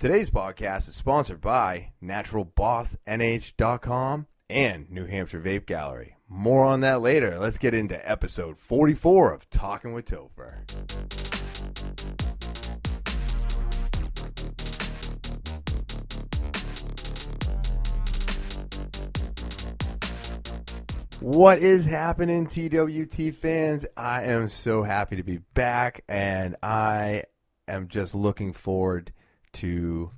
Today's podcast is sponsored by NaturalBossNH.com and New Hampshire Vape Gallery. More on that later. Let's get into episode 44 of Talking with Topher. What is happening, TwT fans? I am so happy to be back, and I am just looking forward to,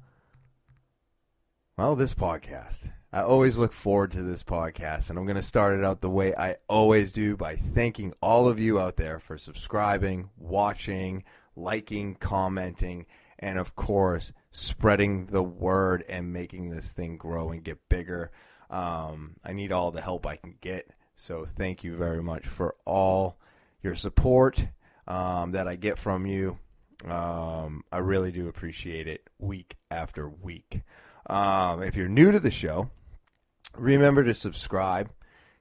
well, this podcast. I always look forward to this podcast, and I'm going to start it out the way I always do by thanking all of you out there for subscribing, watching, liking, commenting, and, of course, spreading the word and making this thing grow and get bigger. I need all the help I can get, so thank you very much for all your support that I get from you. I really do appreciate it week after week. If you're new to the show, remember to subscribe,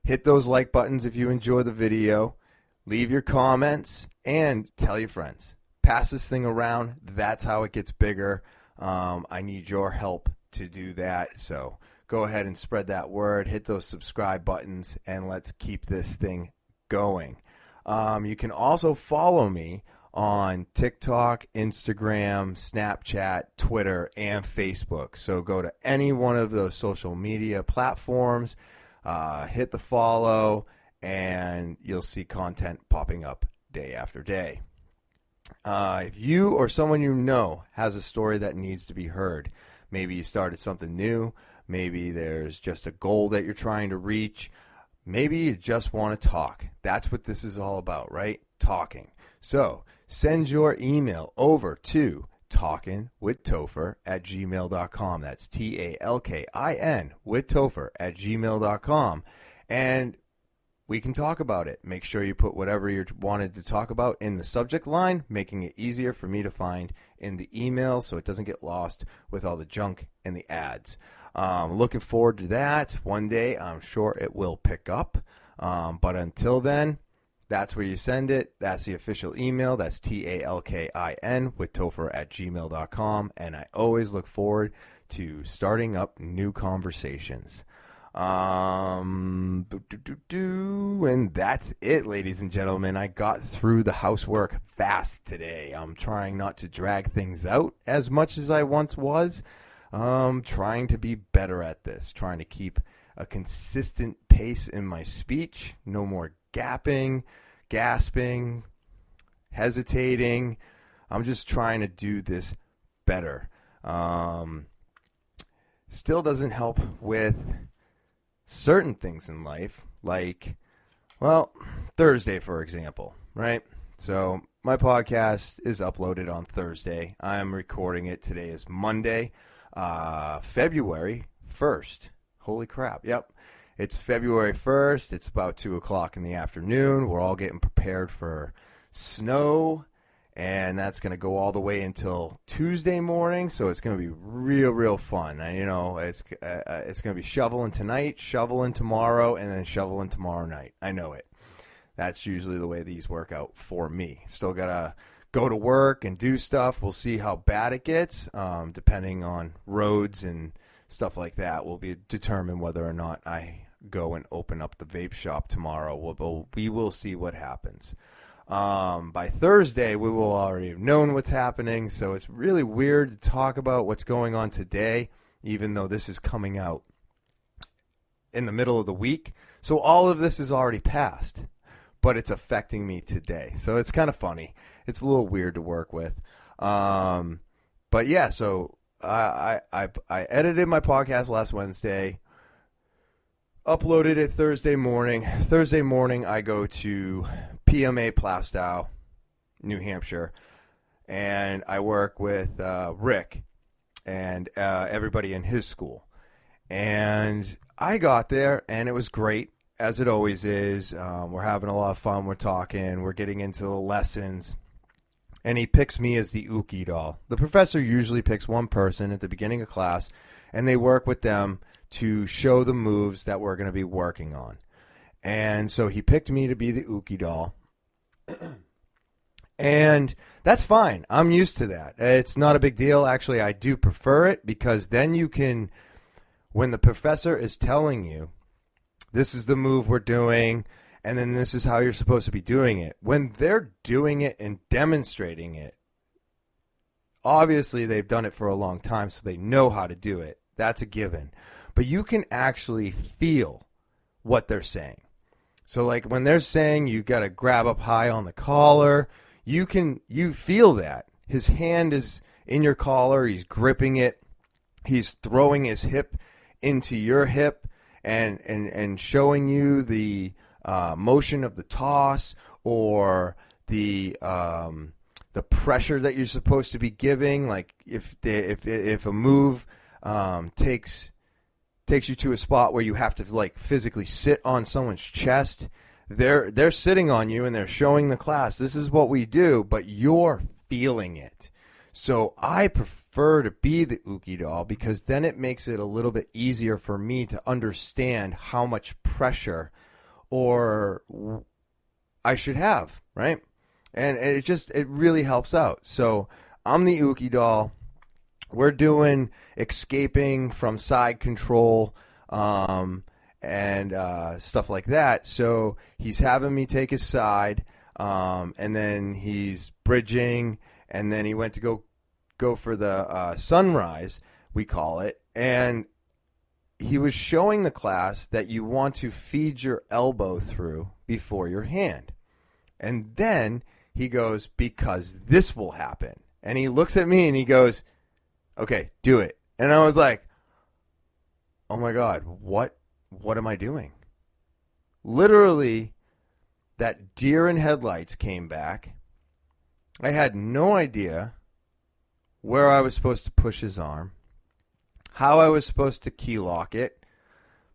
hit those like buttons if you enjoy the video, leave your comments, and tell your friends. Pass this thing around. That's how it gets bigger. I need your help to do that, so go ahead and spread that word, hit those subscribe buttons, and let's keep this thing going. You can also follow me on TikTok, Instagram, Snapchat, Twitter, and Facebook. So go to any one of those social media platforms, hit the follow, and you'll see content popping up day after day. If you or someone you know has a story that needs to be heard, maybe you started something new, maybe there's just a goal that you're trying to reach, maybe you just want to talk. That's what this is all about, right? Talking. So send your email over to talkingwithtopher@gmail.com. That's TALKIN with Topher@gmail.com. And we can talk about it. Make sure you put whatever you wanted to talk about in the subject line, making it easier for me to find in the email so it doesn't get lost with all the junk and the ads. Looking forward to that. One day, I'm sure it will pick up. But until then, that's where you send it. That's the official email. That's TALKIN with Topher@gmail.com. And I always look forward to starting up new conversations. And that's it, ladies and gentlemen. I got through the housework fast today. I'm trying not to drag things out as much as I once was. Trying to be better at this. Trying to keep a consistent pace in my speech. No more gapping, gasping, hesitating. I'm just trying to do this better. Still doesn't help with certain things in life, like, well, Thursday, for example, right? So my podcast is uploaded on Thursday. I'm recording it. Today is Monday, February 1st. Holy crap. Yep. It's February 1st. It's about 2 o'clock in the afternoon. We're all getting prepared for snow, and that's going to go all the way until Tuesday morning, so it's going to be real fun. And, you know, it's going to be shoveling tonight, shoveling tomorrow, and then shoveling tomorrow night. I know it. That's usually the way these work out for me. Still got to go to work and do stuff. We'll see how bad it gets, depending on roads and stuff like that will be determine whether or not I go and open up the vape shop tomorrow. We will see what happens. By Thursday, we will already have known what's happening, so it's really weird to talk about what's going on today, even though this is coming out in the middle of the week. So all of this is already passed, but it's affecting me today. So it's kind of funny. It's a little weird to work with. But yeah, so I edited my podcast last Wednesday, uploaded it Thursday morning. Thursday morning, I go to PMA Plaistow, New Hampshire, and I work with Rick and everybody in his school. And I got there, and it was great, as it always is. We're having a lot of fun. We're talking. We're getting into the lessons. And he picks me as the Uki doll. The professor usually picks one person at the beginning of class, and they work with them to show the moves that we're going to be working on. And so he picked me to be the Uki doll. And that's fine. I'm used to that. It's not a big deal. Actually, I do prefer it because then you can, when the professor is telling you, this is the move we're doing, and then this is how you're supposed to be doing it. When they're doing it and demonstrating it, obviously they've done it for a long time, so they know how to do it. That's a given. But you can actually feel what they're saying. So like when they're saying you got to grab up high on the collar, you feel that. His hand is in your collar, he's gripping it, he's throwing his hip into your hip and showing you the motion of the toss or the pressure that you're supposed to be giving. Like if a move takes you to a spot where you have to like physically sit on someone's chest, they're sitting on you and they're showing the class, this is what we do, but you're feeling it. So I prefer to be the Uki doll because then it makes it a little bit easier for me to understand how much pressure or I should have, right? And it really helps out. So I'm the Uki doll. We're doing escaping from side control and stuff like that. So he's having me take his side, and then he's bridging, and then he went to go for the sunrise, we call it, and he was showing the class that you want to feed your elbow through before your hand. And then he goes, because this will happen. And he looks at me and he goes, okay, do it. And I was like, oh my God, what am I doing? Literally, that deer in headlights came back. I had no idea where I was supposed to push his arm, how I was supposed to key lock it,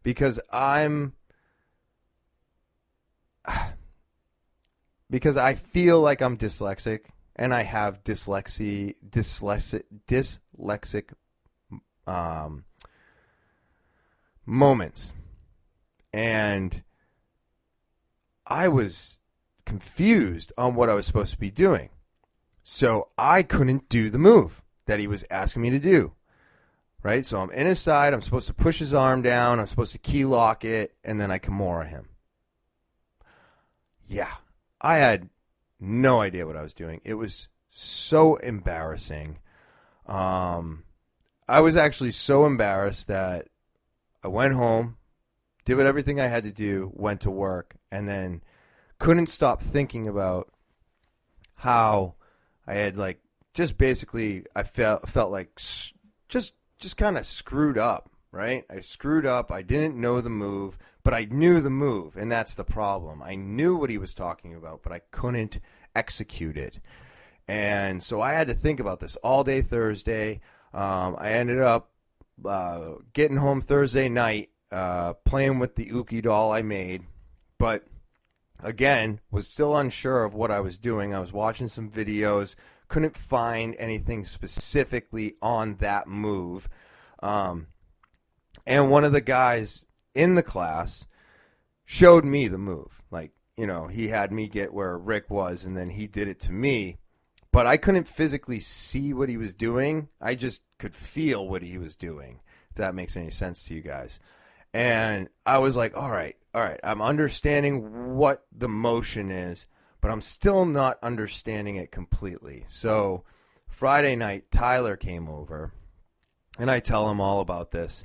because I feel like I'm dyslexic and I have dyslexic moments, and I was confused on what I was supposed to be doing. So I couldn't do the move that he was asking me to do, right? So I'm in his side. I'm supposed to push his arm down. I'm supposed to key lock it, and then I Kimura him. Yeah, I had no idea what I was doing. It was so embarrassing. I was actually so embarrassed that I went home, did everything I had to do, went to work, and then couldn't stop thinking about how I had just basically I felt like just kind of screwed up, right? I screwed up. I didn't know the move, but I knew the move, and that's the problem. I knew what he was talking about, but I couldn't execute it. And so I had to think about this all day Thursday. I ended up getting home Thursday night, playing with the Uki doll I made, but again, was still unsure of what I was doing. I was watching some videos, couldn't find anything specifically on that move. And one of the guys in the class showed me the move. He had me get where Rick was, and then he did it to me. But I couldn't physically see what he was doing. I just could feel what he was doing, if that makes any sense to you guys. And I was like, all right, I'm understanding what the motion is, but I'm still not understanding it completely. So Friday night, Tyler came over, and I tell him all about this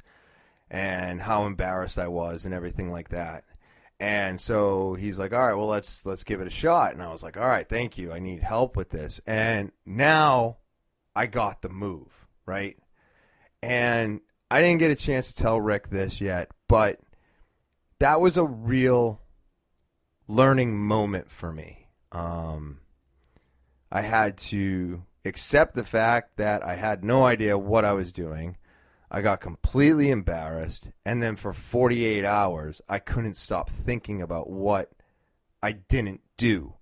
and how embarrassed I was and everything like that. And so he's like, all right, well, let's give it a shot. And I was like, all right, thank you. I need help with this. And now I got the move, right? And I didn't get a chance to tell Rick this yet, but that was a real learning moment for me. I had to accept the fact that I had no idea what I was doing. I got completely embarrassed, and then for 48 hours, I couldn't stop thinking about what I didn't do,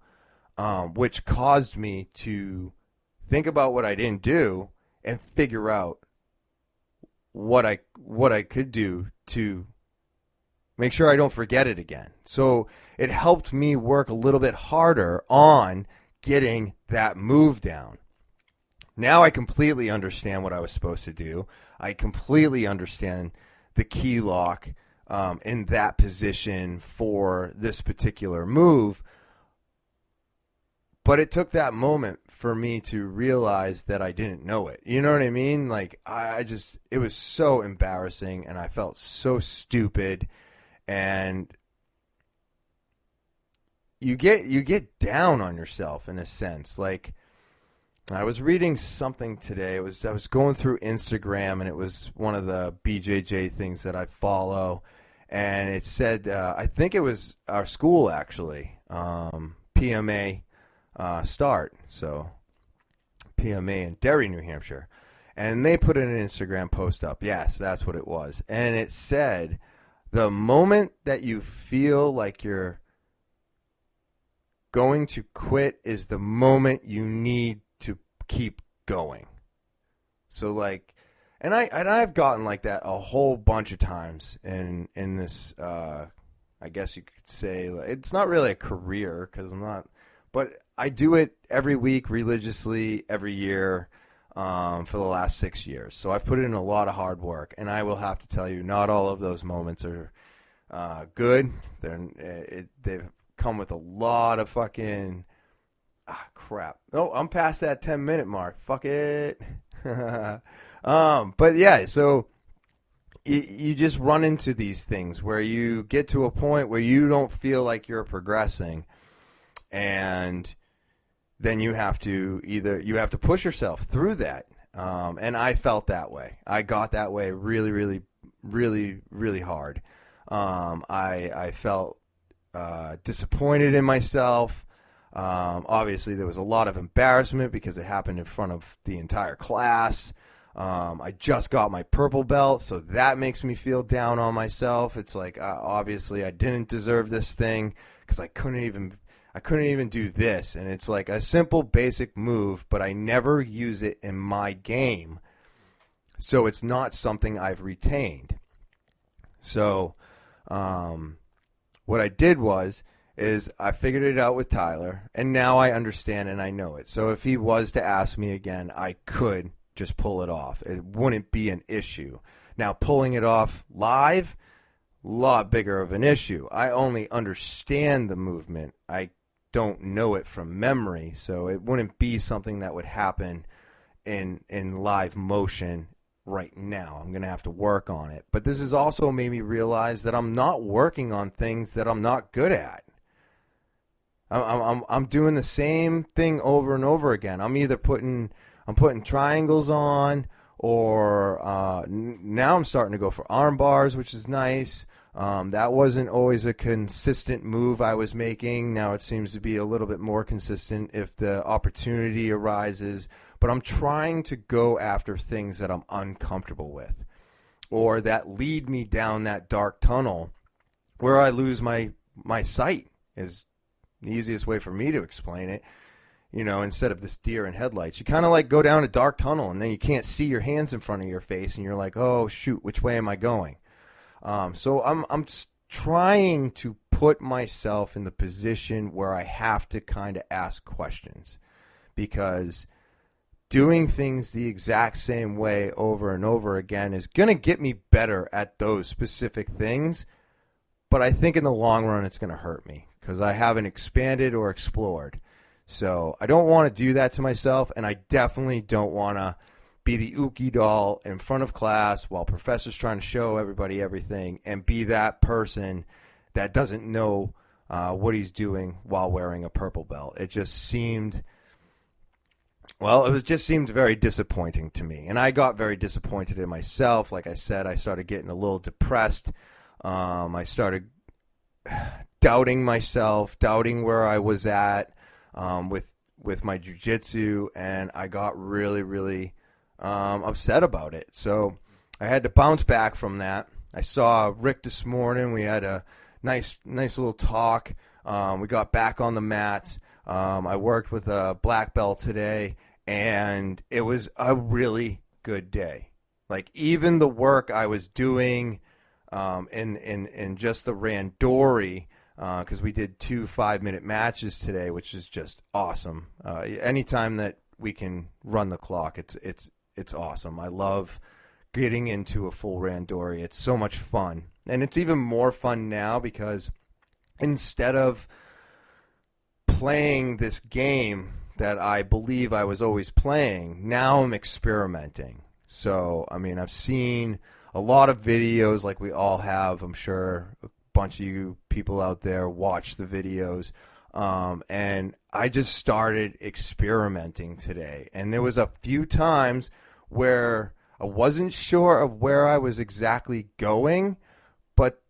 which caused me to think about what I didn't do and figure out what I could do to make sure I don't forget it again. So it helped me work a little bit harder on getting that move down. Now I completely understand what I was supposed to do. I completely understand the key lock in that position for this particular move. But it took that moment for me to realize that I didn't know it. You know what I mean? Like, it was so embarrassing, and I felt so stupid. And you get down on yourself in a sense. Like, I was reading something today. I was going through Instagram, and it was one of the BJJ things that I follow, and it said, I think it was our school actually, PMA. Start, so PMA in Derry, New Hampshire, and they put an Instagram post up. Yes, that's what it was, and it said, the moment that you feel like you're going to quit is the moment you need to keep going. So like, and I've gotten like that a whole bunch of times in this. I guess you could say it's not really a career because I'm not, but I do it every week religiously every year for the last 6 years. So I've put in a lot of hard work, and I will have to tell you, not all of those moments are good. They've come with a lot of fucking crap. Oh, I'm past that 10-minute mark. Fuck it. But yeah, so you just run into these things where you get to a point where you don't feel like you're progressing, and then you have to push yourself through that. And I felt that way. I got that way really, really, really, really hard. I felt disappointed in myself. Obviously, there was a lot of embarrassment because it happened in front of the entire class. I just got my purple belt, so that makes me feel down on myself. It's like, obviously, I didn't deserve this thing because I couldn't even do this. And it's like a simple, basic move, but I never use it in my game. So it's not something I've retained. So what I did is I figured it out with Tyler, and now I understand and I know it. So if he was to ask me again, I could just pull it off. It wouldn't be an issue. Now, pulling it off live, a lot bigger of an issue. I only understand the movement. I don't know it from memory, so it wouldn't be something that would happen in live motion right now. I'm going to have to work on it. But this has also made me realize that I'm not working on things that I'm not good at. I'm doing the same thing over and over again. I'm either putting triangles on, or now I'm starting to go for arm bars, which is nice. That wasn't always a consistent move I was making. Now it seems to be a little bit more consistent if the opportunity arises. But I'm trying to go after things that I'm uncomfortable with, or that lead me down that dark tunnel where I lose my sight, is the easiest way for me to explain it. You know, instead of this deer in headlights, you kind of like go down a dark tunnel, and then you can't see your hands in front of your face, and you're like, oh shoot, which way am I going? So I'm trying to put myself in the position where I have to kind of ask questions, because doing things the exact same way over and over again is going to get me better at those specific things, but I think in the long run it's going to hurt me because I haven't expanded or explored. So I don't want to do that to myself, and I definitely don't want to be the Ookie doll in front of class while professor's trying to show everybody everything and be that person that doesn't know what he's doing while wearing a purple belt. It just seemed very disappointing to me. And I got very disappointed in myself. Like I said, I started getting a little depressed. I started doubting myself, doubting where I was at with my jiu-jitsu, and I got really, really upset about it. So I had to bounce back from that. I saw Rick this morning. We had a nice little talk. We got back on the mats. I worked with a black belt today, and it was a really good day. Like, even the work I was doing in just the randori, because we did 2 5-minute matches today, which is just awesome. Anytime that we can run the clock, it's awesome. I love getting into a full randori. It's so much fun. And it's even more fun now because instead of playing this game that I believe I was always playing, now I'm experimenting. So, I mean, I've seen a lot of videos like we all have. I'm sure a bunch of you people out there watch the videos. And I just started experimenting today. And there was a few times where I wasn't sure of where I was exactly going, but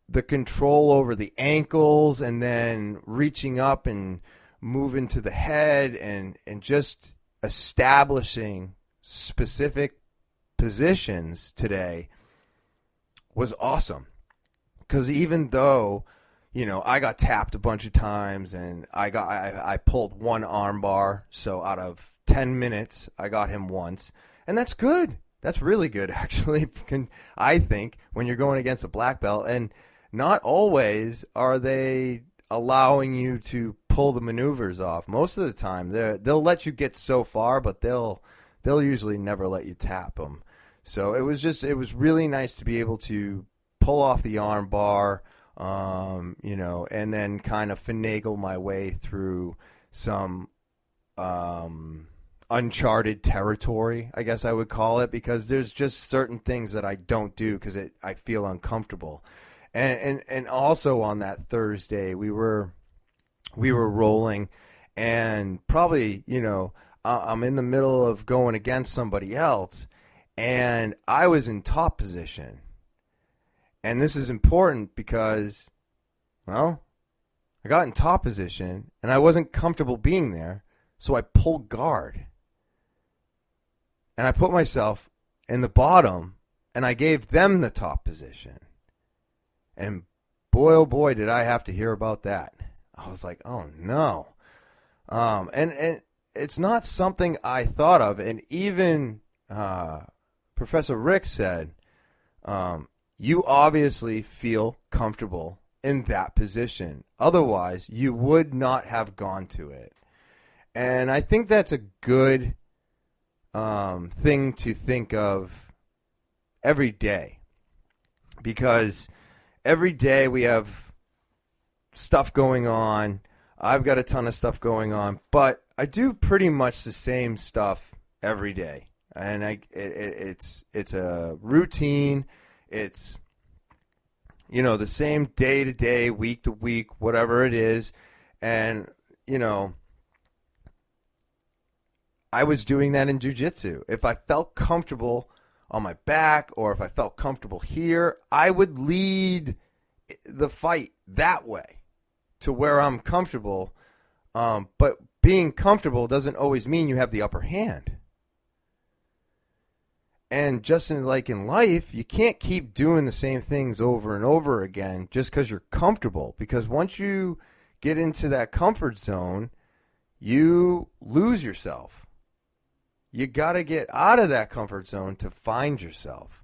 the control over the ankles and then reaching up and moving to the head and just establishing specific positions today was awesome. Because even though, you know, I got tapped a bunch of times and I pulled one arm bar, so out of 10 minutes I got him once, and that's good. That's really good, actually, I think, when you're going against a black belt. And not always are they allowing you to pull the maneuvers off. Most of the time, they'll let you get so far, but they'll usually never let you tap them. So it was really nice to be able to pull off the arm bar, you know, and then kind of finagle my way through some uncharted territory, I guess I would call it, because there's just certain things that I don't do because I feel uncomfortable. And also on that Thursday, we were rolling, and probably, you know, I'm in the middle of going against somebody else, and I was in top position. And this is important because, well, I got in top position, and I wasn't comfortable being there, so I pulled guard. And I put myself in the bottom, and I gave them the top position. And boy, oh boy, did I have to hear about that. I was like, oh no. And it's not something I thought of. And even Professor Rick said, you obviously feel comfortable in that position. Otherwise, you would not have gone to it. And I think that's a good thing to think of every day, because every day we have stuff going on. I've got a ton of stuff going on, but I do pretty much the same stuff every day, and it's a routine. It's, you know, the same day to day, week to week, whatever it is, and you know, I was doing that in jiu-jitsu. If I felt comfortable on my back or if I felt comfortable here, I would lead the fight that way to where I'm comfortable. But being comfortable doesn't always mean you have the upper hand. And just like in life, you can't keep doing the same things over and over again just because you're comfortable. Because once you get into that comfort zone, you lose yourself. You got to get out of that comfort zone to find yourself.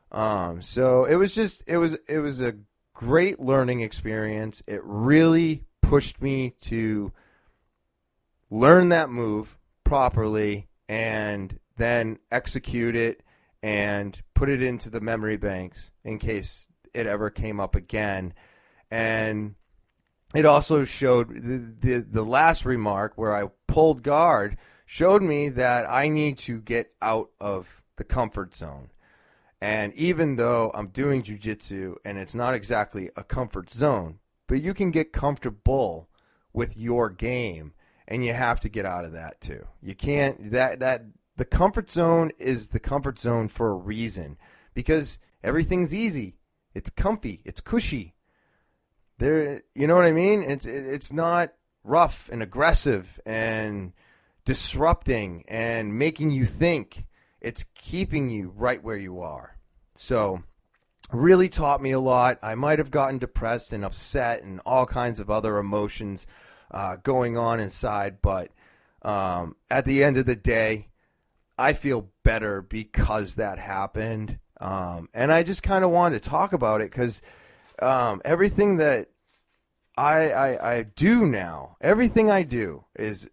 So it was a great learning experience. It really pushed me to learn that move properly and then execute it and put it into the memory banks in case it ever came up again. And it also showed the last remark where I pulled guard showed me that I need to get out of the comfort zone. And even though I'm doing jiu-jitsu and it's not exactly a comfort zone, but you can get comfortable with your game, and you have to get out of that too. You can't, the comfort zone is the comfort zone for a reason, because everything's easy. It's comfy. It's cushy. You know what I mean? It's not rough and aggressive and disrupting and making you think. It's keeping you right where you are. So really taught me a lot. I might have gotten depressed and upset and all kinds of other emotions going on inside, but at the end of the day, I feel better because that happened. And I just kind of wanted to talk about it because everything that I do now. Everything I do is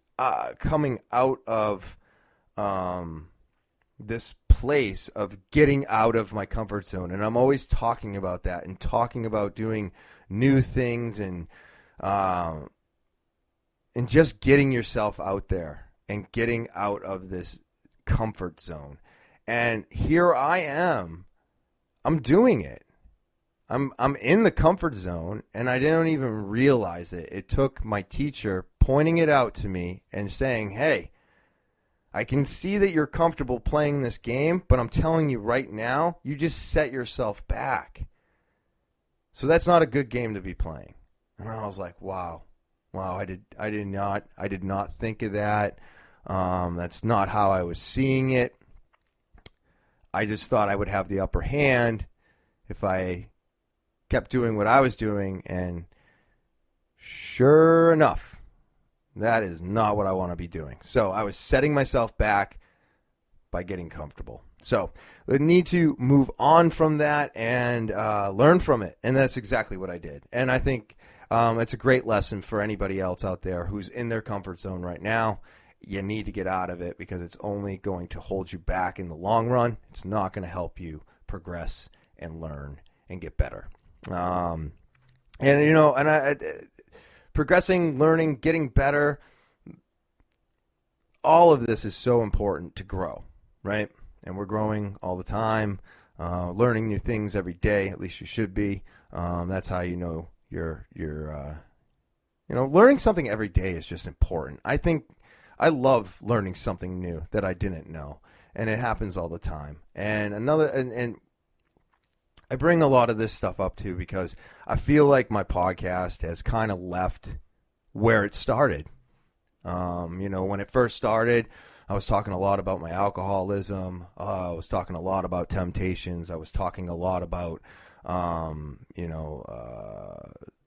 coming out of this place of getting out of my comfort zone. And I'm always talking about that and talking about doing new things and just getting yourself out there and getting out of this comfort zone. And here I am. I'm doing it. I'm in the comfort zone, and I didn't even realize it. It took my teacher pointing it out to me and saying, hey, I can see that you're comfortable playing this game, but I'm telling you right now, you just set yourself back. So that's not a good game to be playing. And I was like, wow, I did not think of that. That's not how I was seeing it. I just thought I would have the upper hand if I kept doing what I was doing, and sure enough, that is not what I want to be doing. So I was setting myself back by getting comfortable. So I need to move on from that and learn from it, and that's exactly what I did. And I think it's a great lesson for anybody else out there who's in their comfort zone right now. You need to get out of it because it's only going to hold you back in the long run. It's not going to help you progress and learn and get better. Progressing, learning, getting better, all of this is so important to grow, right? And we're growing all the time, learning new things every day. At least you should be. That's how you know you're learning something every day is just important. I love learning something new that I didn't know, and it happens all the time. And I bring a lot of this stuff up too because I feel like my podcast has kind of left where it started. When it first started, I was talking a lot about my alcoholism. I was talking a lot about temptations. I was talking a lot about,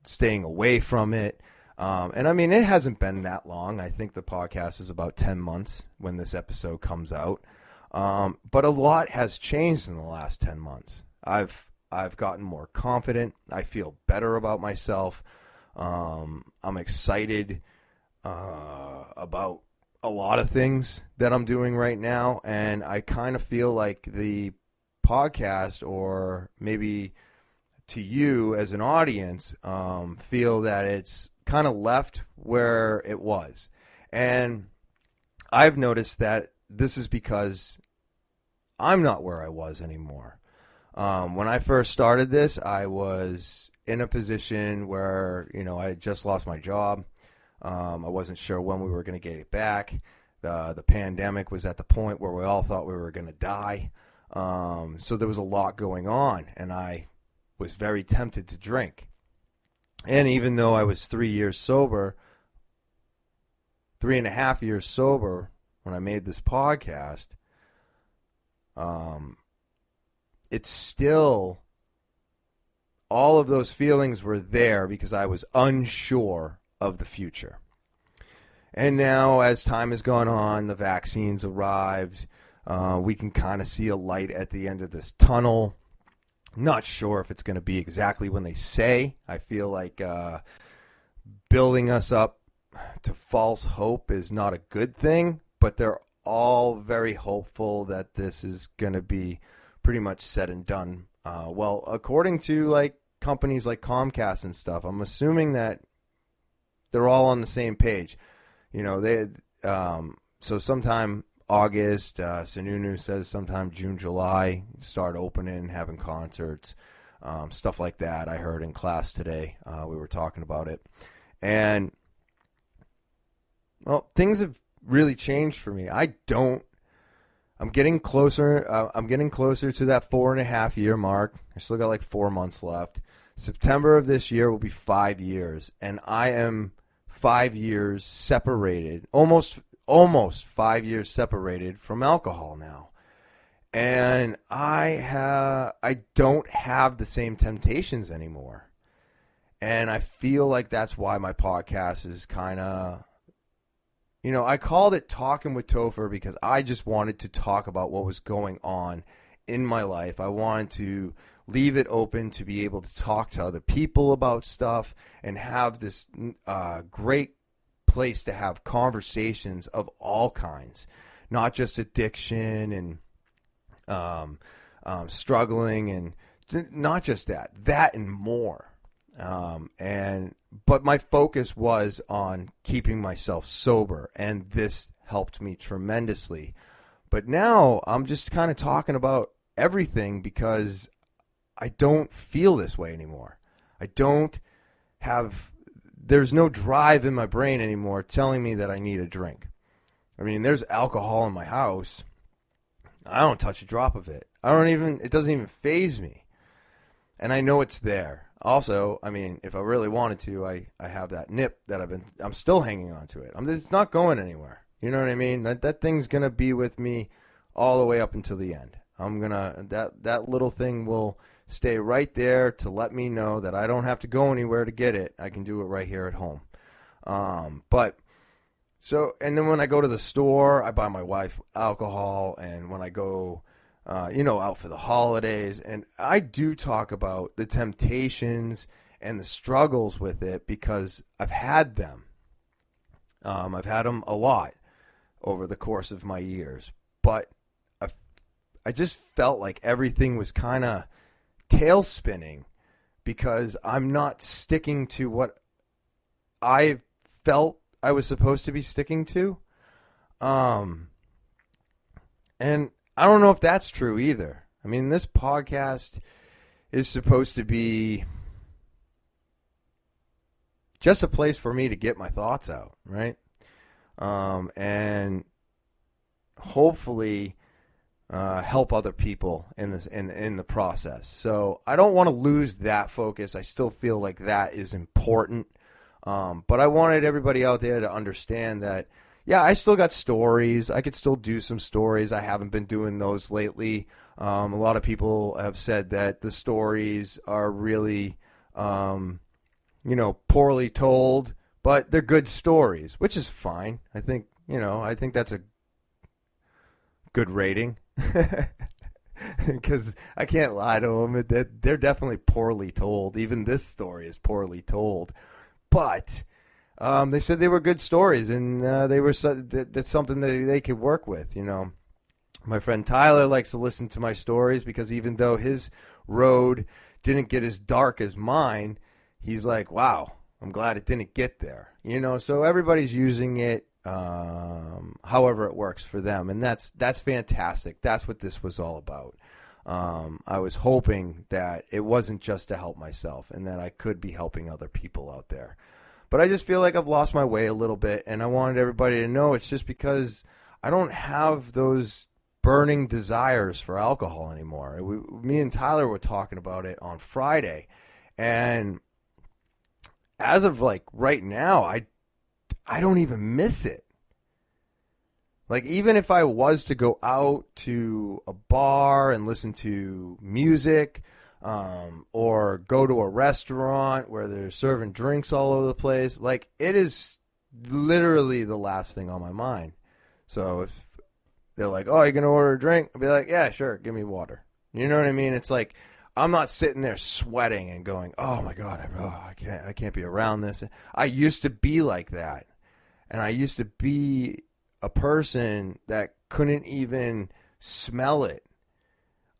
staying away from it. It hasn't been that long. I think the podcast is about 10 months when this episode comes out. But a lot has changed in the last 10 months. I've gotten more confident. I feel better about myself. I'm excited about a lot of things that I'm doing right now, and I kind of feel like the podcast, or maybe to you as an audience, feel that it's kind of left where it was. And I've noticed that this is because I'm not where I was anymore. When I first started this, I was in a position where, I had just lost my job. I wasn't sure when we were going to get it back. The pandemic was at the point where we all thought we were going to die. So there was a lot going on, and I was very tempted to drink. And even though I was 3.5 years sober when I made this podcast, it's still, all of those feelings were there because I was unsure of the future. And now, as time has gone on, the vaccines arrived. We can kind of see a light at the end of this tunnel. Not sure if it's going to be exactly when they say. I feel like building us up to false hope is not a good thing, but they're all very hopeful that this is going to be pretty much said and done. According to companies like Comcast and stuff, I'm assuming that they're all on the same page. So sometime August, Sununu says sometime June, July, start opening, having concerts, stuff like that. I heard in class today, we were talking about it. And, things have really changed for me. I'm getting closer. I'm getting closer to that 4.5 year mark. I still got 4 months left. September of this year will be 5 years, and I am 5 years separated, almost 5 years separated from alcohol now. And I don't have the same temptations anymore. And I feel like that's why my podcast is kind of, I called it Talking with Topher because I just wanted to talk about what was going on in my life. I wanted to leave it open to be able to talk to other people about stuff and have this great place to have conversations of all kinds, not just addiction and struggling, and not just that and more. But my focus was on keeping myself sober, and this helped me tremendously. But now I'm just kind of talking about everything because I don't feel this way anymore. There's no drive in my brain anymore telling me that I need a drink. I mean, there's alcohol in my house. I don't touch a drop of it. It doesn't even faze me. And I know it's there. Also, I mean, if I really wanted to, I have that nip that I'm still hanging on to it. It's not going anywhere. You know what I mean? That thing's going to be with me all the way up until the end. That little thing will stay right there to let me know that I don't have to go anywhere to get it. I can do it right here at home. And then when I go to the store, I buy my wife alcohol, and when I go out for the holidays, and I do talk about the temptations and the struggles with it because I've had them. I've had them a lot over the course of my years, but I just felt like everything was kind of tail spinning because I'm not sticking to what I felt I was supposed to be sticking to. And I don't know if that's true either. I mean, this podcast is supposed to be just a place for me to get my thoughts out, right? And hopefully help other people in the process. So I don't want to lose that focus. I still feel like that is important. But I wanted everybody out there to understand that, yeah, I still got stories. I could still do some stories. I haven't been doing those lately. A lot of people have said that the stories are really, poorly told, but they're good stories, which is fine. I think that's a good rating because I can't lie to them. They're definitely poorly told. Even this story is poorly told, but they said they were good stories, and that's something that they could work with. My friend Tyler likes to listen to my stories because even though his road didn't get as dark as mine, he's like, wow, I'm glad it didn't get there. So everybody's using it however it works for them, and that's fantastic. That's what this was all about. I was hoping that it wasn't just to help myself and that I could be helping other people out there. But I just feel like I've lost my way a little bit, and I wanted everybody to know it's just because I don't have those burning desires for alcohol anymore. Me and Tyler were talking about it on Friday, and as of like right now, I don't even miss it. Like, even if I was to go out to a bar and listen to music, or go to a restaurant where they're serving drinks all over the place, like, it is literally the last thing on my mind. So if they're like, oh, you going to order a drink? I'll be like, yeah, sure, give me water. You know what I mean? It's like, I'm not sitting there sweating and going, oh my God, I can't be around this. I used to be like that. And I used to be a person that couldn't even smell it.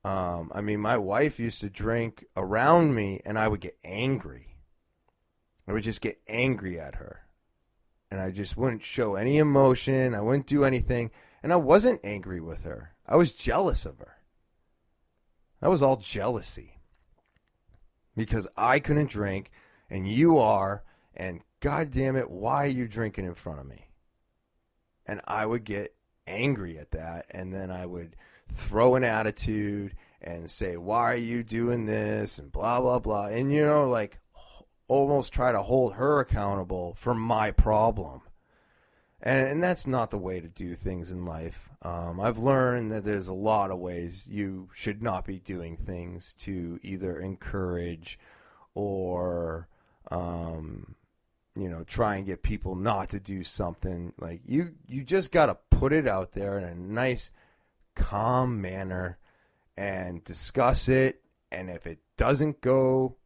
My wife used to drink around me, and I would get angry. I would just get angry at her. And I just wouldn't show any emotion. I wouldn't do anything. And I wasn't angry with her. I was jealous of her. That was all jealousy. Because I couldn't drink, and you are, and God damn it, why are you drinking in front of me? And I would get angry at that, and then I would throw an attitude and say, why are you doing this, and blah, blah, blah. And, almost try to hold her accountable for my problem. And that's not the way to do things in life. I've learned that there's a lot of ways you should not be doing things to either encourage or, try and get people not to do something. Like, you just got to put it out there in a nice, calm manner and discuss it And if it doesn't go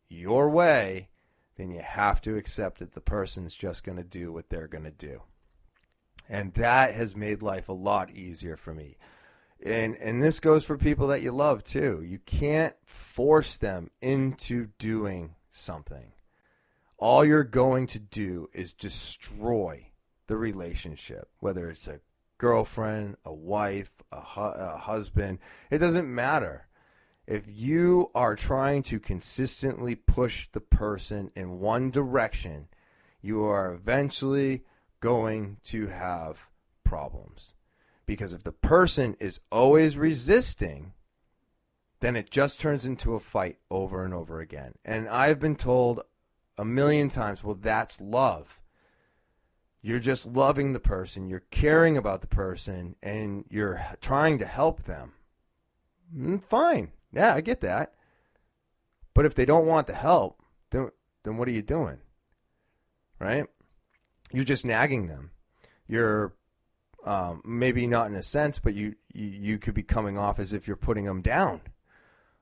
your way, then you have to accept that the person's just going to do what they're going to do. And that has made life a lot easier for me. And this goes for people that you love too. You can't force them into doing something. All you're going to do is destroy the relationship, whether it's a girlfriend, a wife, a husband. It doesn't matter. If you are trying to consistently push the person in one direction, you are eventually going to have problems. Because if the person is always resisting, then it just turns into a fight over and over again. And I've been told a million times, well, that's love. You're just loving the person, you're caring about the person, and you're trying to help them. Fine. Yeah, I get that. But if they don't want the help, then what are you doing? Right? You're just nagging them. You're maybe not in a sense, but you could be coming off as if you're putting them down.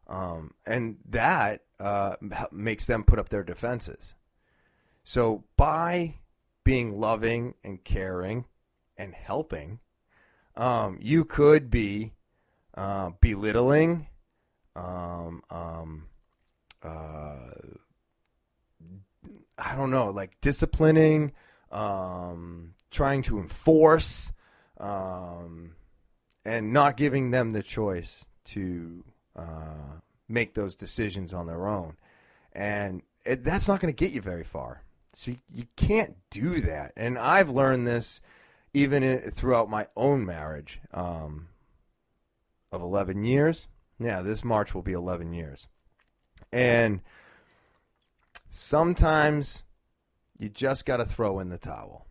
And that makes them put up their defenses. So by being loving and caring and helping, you could be belittling, I don't know, like disciplining, trying to enforce, and not giving them the choice to make those decisions on their own. And that's not going to get you very far. So you can't do that. And I've learned this even throughout my own marriage of 11 years. Yeah, this March will be 11 years. And sometimes you just got to throw in the towel.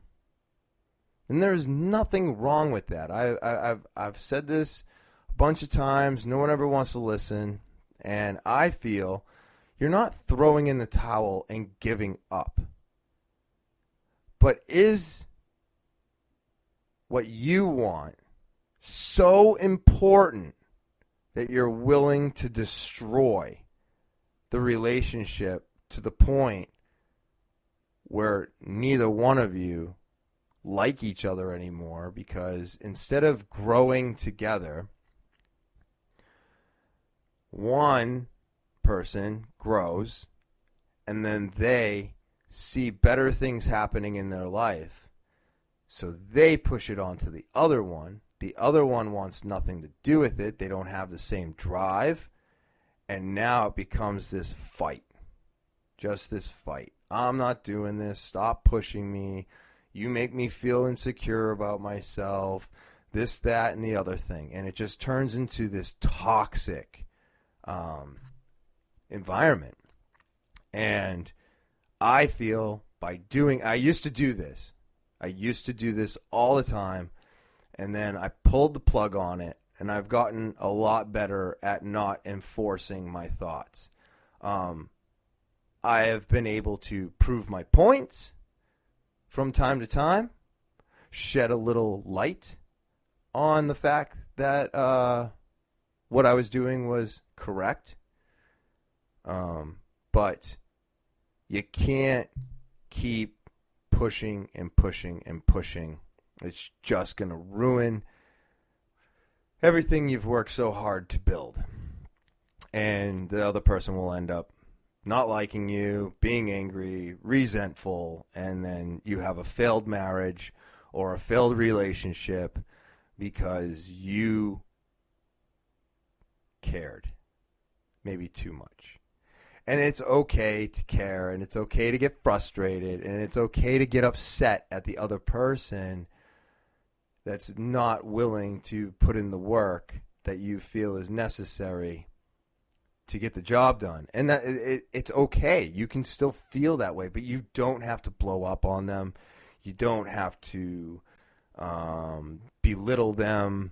And there's nothing wrong with that. I've said this a bunch of times. No one ever wants to listen. And I feel you're not throwing in the towel and giving up. But is what you want so important that you're willing to destroy the relationship to the point where neither one of you like each other anymore, because instead of growing together, one person grows and then they see better things happening in their life, so they push it on to the other one. The other one wants nothing to do with it. They don't have the same drive. And now it becomes this fight. Just this fight. I'm not doing this. Stop pushing me. You make me feel insecure about myself. This, that, and the other thing. And it just turns into this toxic environment. And I feel I used to do this. I used to do this all the time. And then I pulled the plug on it, and I've gotten a lot better at not enforcing my thoughts. I have been able to prove my points from time to time, shed a little light on the fact that what I was doing was correct. But you can't keep pushing and pushing and pushing. It's just going to ruin everything you've worked so hard to build. And the other person will end up not liking you, being angry, resentful, and then you have a failed marriage or a failed relationship because you cared maybe too much. And it's okay to care, and it's okay to get frustrated, and it's okay to get upset at the other person that's not willing to put in the work that you feel is necessary to get the job done. And that it's okay. You can still feel that way, but you don't have to blow up on them. You don't have to belittle them.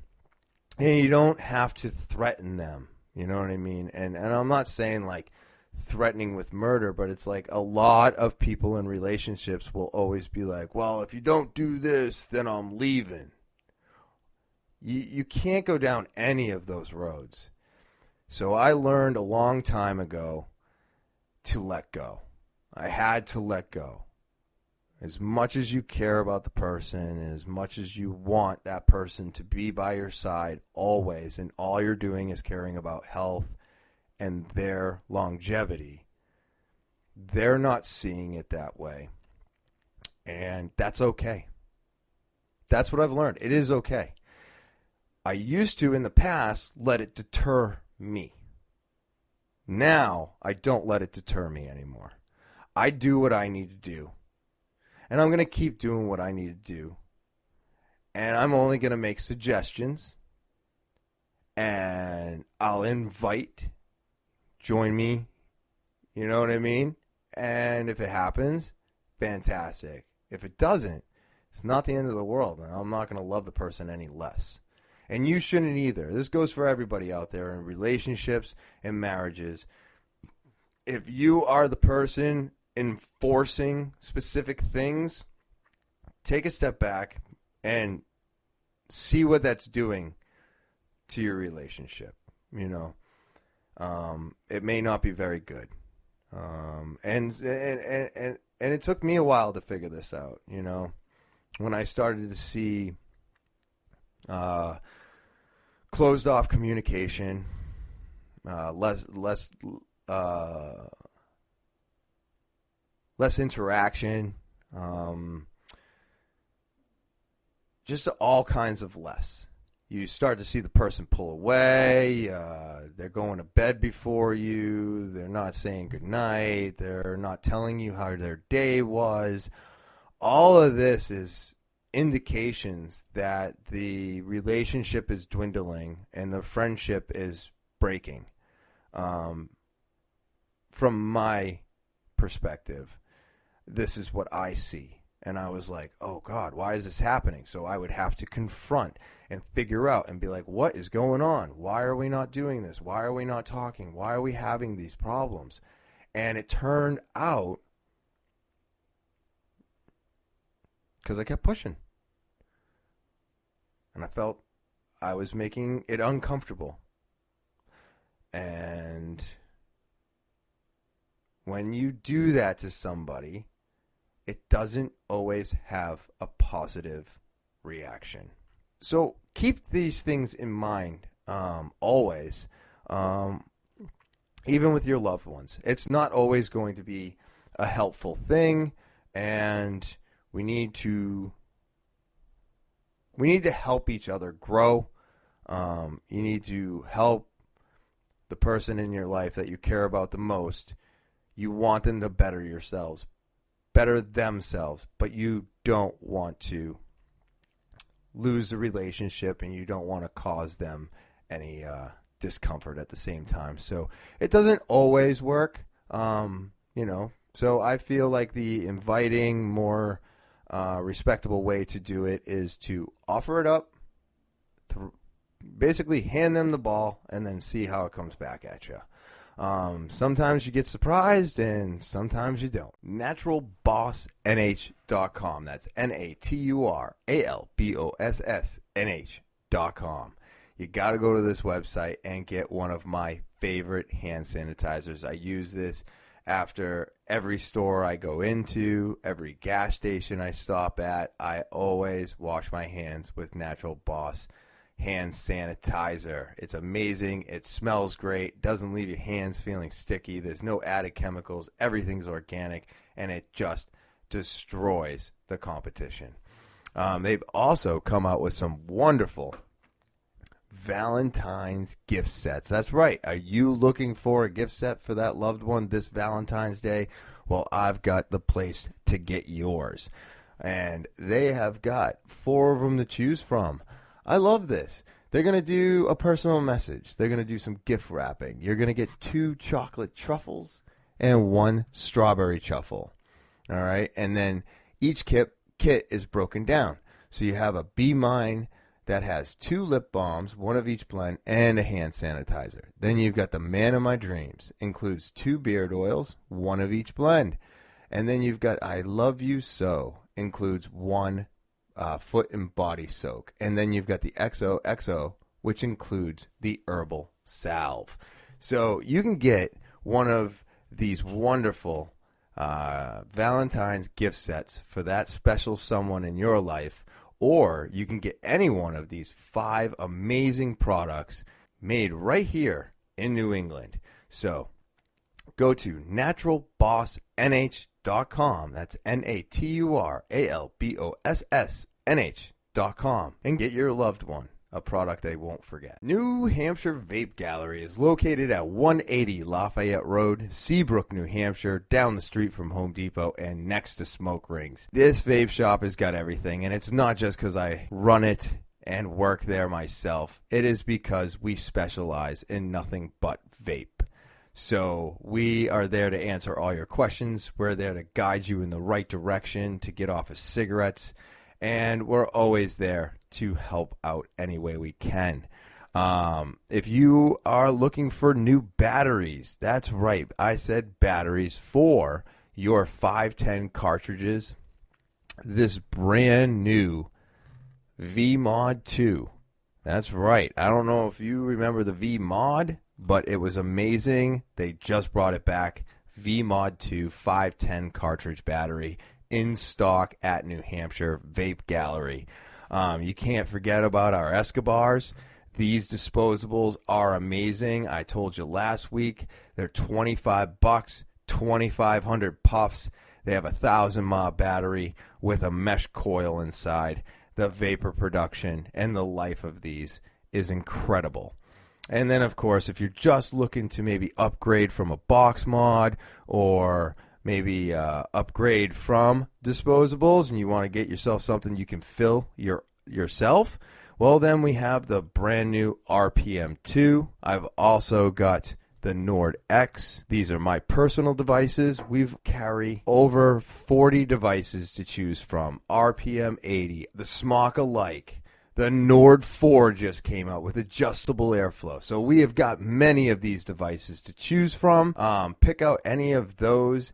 And you don't have to threaten them. You know what I mean? And I'm not saying like threatening with murder, but it's like a lot of people in relationships will always be like, well, if you don't do this, then I'm leaving. You can't go down any of those roads. So I learned a long time ago to let go. I had to let go. As much as you care about the person, as much as you want that person to be by your side always, and all you're doing is caring about health and their longevity, they're not seeing it that way. And that's okay. That's what I've learned. It is okay. I used to, in the past, let it deter me. Now, I don't let it deter me anymore. I do what I need to do. And I'm going to keep doing what I need to do. And I'm only going to make suggestions. And I'll invite, join me. You know what I mean? And if it happens, fantastic. If it doesn't, it's not the end of the world. And I'm not going to love the person any less. And you shouldn't either. This goes for everybody out there in relationships and marriages. If you are the person enforcing specific things, take a step back and see what that's doing to your relationship. You know, it may not be very good. And it took me a while to figure this out. You know, when I started to see closed off communication, less interaction, just all kinds of less. You start to see the person pull away. They're going to bed before you. They're not saying goodnight. They're not telling you how their day was. All of this is indications that the relationship is dwindling and the friendship is breaking. From my perspective, this is what I see. And I was like, oh God, why is this happening? So I would have to confront and figure out and be like, what is going on? Why are we not doing this? Why are we not talking? Why are we having these problems? And it turned out because I kept pushing. And I felt I was making it uncomfortable. And when you do that to somebody, it doesn't always have a positive reaction. So keep these things in mind always, even with your loved ones. It's not always going to be a helpful thing, and we need to help each other grow. You need to help the person in your life that you care about the most. You want them to better themselves, but you don't want to lose the relationship, and you don't want to cause them any discomfort at the same time. So it doesn't always work, So I feel like the inviting, more respectable way to do it is to offer it up, basically hand them the ball, and then see how it comes back at you. Sometimes you get surprised, and sometimes you don't. naturalbossnh.com. That's naturalbossnh.com. You got to go to this website and get one of my favorite hand sanitizers. I use this after every store I go into, every gas station I stop at. I always wash my hands with Natural Boss hand sanitizer. It's amazing. It smells great. Doesn't leave your hands feeling sticky. There's no added chemicals. Everything's organic, and it just destroys the competition. They've also come out with some wonderful Valentine's gift sets. That's right. Are you looking for a gift set for that loved one this Valentine's Day? Well, I've got the place to get yours. And they have got 4 of them to choose from. I love this. They're going to do a personal message. They're going to do some gift wrapping. You're going to get 2 chocolate truffles and 1 strawberry truffle. All right? And then each kit is broken down. So you have a Be Mine that has 2 lip balms, 1 of each blend, and a hand sanitizer. Then you've got the Man of My Dreams. Includes 2 beard oils, 1 of each blend. And then you've got I Love You So. Includes 1 foot and body soak. And then you've got the XOXO, which includes the herbal salve. So you can get one of these wonderful Valentine's gift sets for that special someone in your life, or you can get any one of these 5 amazing products made right here in New England. So go to naturalbossnh.com. That's naturalbossnh.com and get your loved one a product they won't forget. New Hampshire Vape Gallery is located at 180 Lafayette Road, Seabrook, New Hampshire, down the street from Home Depot and next to Smoke Rings. This vape shop has got everything, and it's not just because I run it and work there myself. It is because we specialize in nothing but vape. So we are there to answer all your questions. We're there to guide you in the right direction to get off of cigarettes. And we're always there to help out any way we can. If you are looking for new batteries, that's right, I said batteries for your 510 cartridges. This brand new V-Mod 2. That's right. I don't know if you remember the V-Mod, but it was amazing. They just brought it back. V-Mod 2 510 cartridge battery in stock at New Hampshire Vape Gallery. You can't forget about our Escobars. These disposables are amazing. I told you last week they're $25, 2,500 puffs. They have a 1,000 mAh battery with a mesh coil inside. The vapor production and the life of these is incredible. And then, of course, if you're just looking to maybe upgrade from a box mod or maybe upgrade from disposables and you want to get yourself something you can fill yourself, well, then we have the brand new RPM 2. I've also got the Nord X. These are my personal devices. We've carry over 40 devices to choose from. RPM 80, the Smock alike. The Nord 4 just came out with adjustable airflow. So we have got many of these devices to choose from. Pick out any of those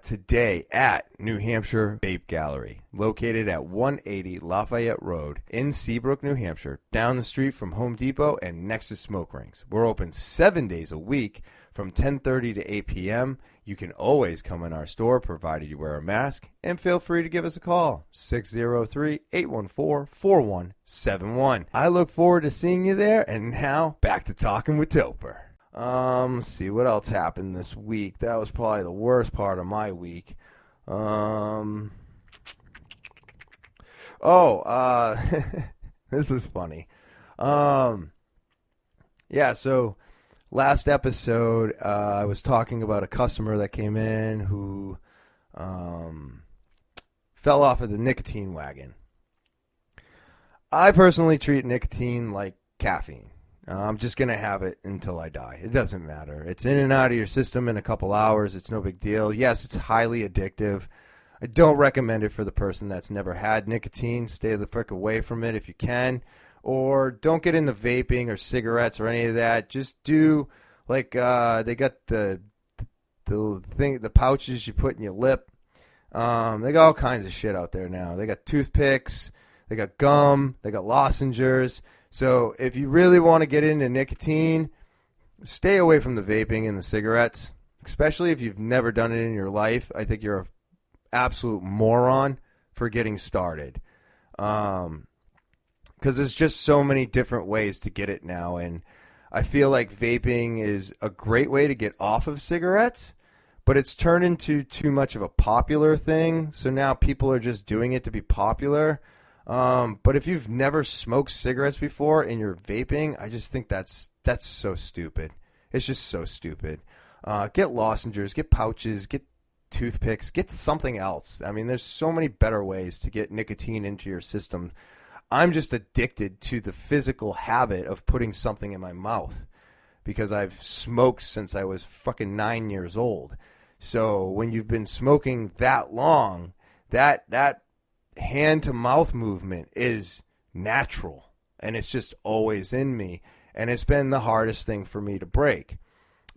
today at New Hampshire Vape Gallery, located at 180 Lafayette Road in Seabrook, New Hampshire, down the street from Home Depot and next to Smoke Rings. We're open 7 days a week from 10:30 to 8 p.m. You can always come in our store, provided you wear a mask, and feel free to give us a call, 603-814-4171. I look forward to seeing you there, and now, back to talking with Topher. Let's see, what else happened this week? That was probably the worst part of my week. This was funny. So last episode, I was talking about a customer that came in who fell off of the nicotine wagon. I personally treat nicotine like caffeine. I'm just going to have it until I die. It doesn't matter. It's in and out of your system in a couple hours. It's no big deal. Yes, it's highly addictive. I don't recommend it for the person that's never had nicotine. Stay the frick away from it if you can. Or don't get into vaping or cigarettes or any of that. Just do like they got the thing, the pouches you put in your lip. They got all kinds of shit out there now. They got toothpicks, they got gum, they got lozenges. So if you really want to get into nicotine, stay away from the vaping and the cigarettes, especially if you've never done it in your life. I think you're an absolute moron for getting started. Because there's just so many different ways to get it now, and I feel like vaping is a great way to get off of cigarettes, but it's turned into too much of a popular thing, so now people are just doing it to be popular. But if you've never smoked cigarettes before and you're vaping, I just think that's so stupid. It's just so stupid. Get lozenges, get pouches, get toothpicks, get something else. I mean, there's so many better ways to get nicotine into your system. I'm just addicted to the physical habit of putting something in my mouth because I've smoked since I was fucking 9 years old. So when you've been smoking that long, that hand-to-mouth movement is natural, and it's just always in me, and it's been the hardest thing for me to break.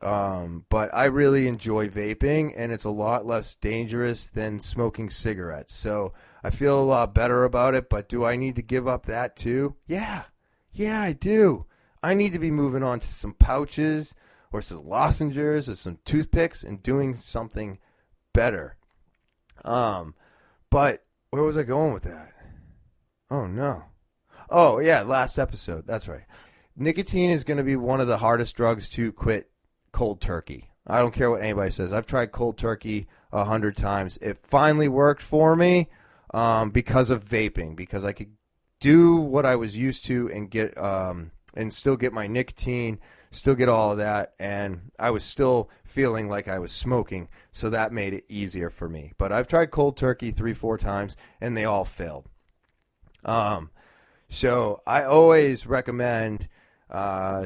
But I really enjoy vaping, and it's a lot less dangerous than smoking cigarettes. So I feel a lot better about it, but do I need to give up that too? Yeah, I do. I need to be moving on to some pouches or some lozenges or some toothpicks and doing something better. But where was I going with that? Oh, no. Oh, yeah, last episode. That's right. Nicotine is going to be one of the hardest drugs to quit cold turkey. I don't care what anybody says. I've tried cold turkey 100 times. It finally worked for me because of vaping, because I could do what I was used to and get and still get my nicotine, still get all of that, and I was still feeling like I was smoking, so that made it easier for me. But I've tried cold turkey 3-4 times, and they all failed. So I always recommend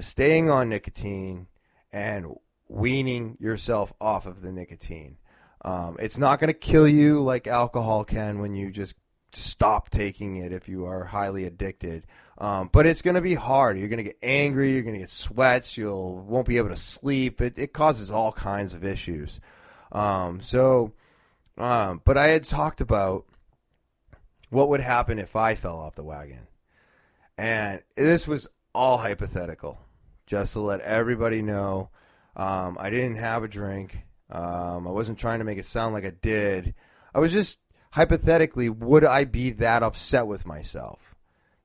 staying on nicotine and weaning yourself off of the nicotine. It's not going to kill you like alcohol can when you just stop taking it if you are highly addicted. But it's going to be hard. You're going to get angry. You're going to get sweats. You won't be able to sleep. It causes all kinds of issues. But I had talked about what would happen if I fell off the wagon. And this was all hypothetical, just to let everybody know. I didn't have a drink. I wasn't trying to make it sound like I did. I was just hypothetically, would I be that upset with myself?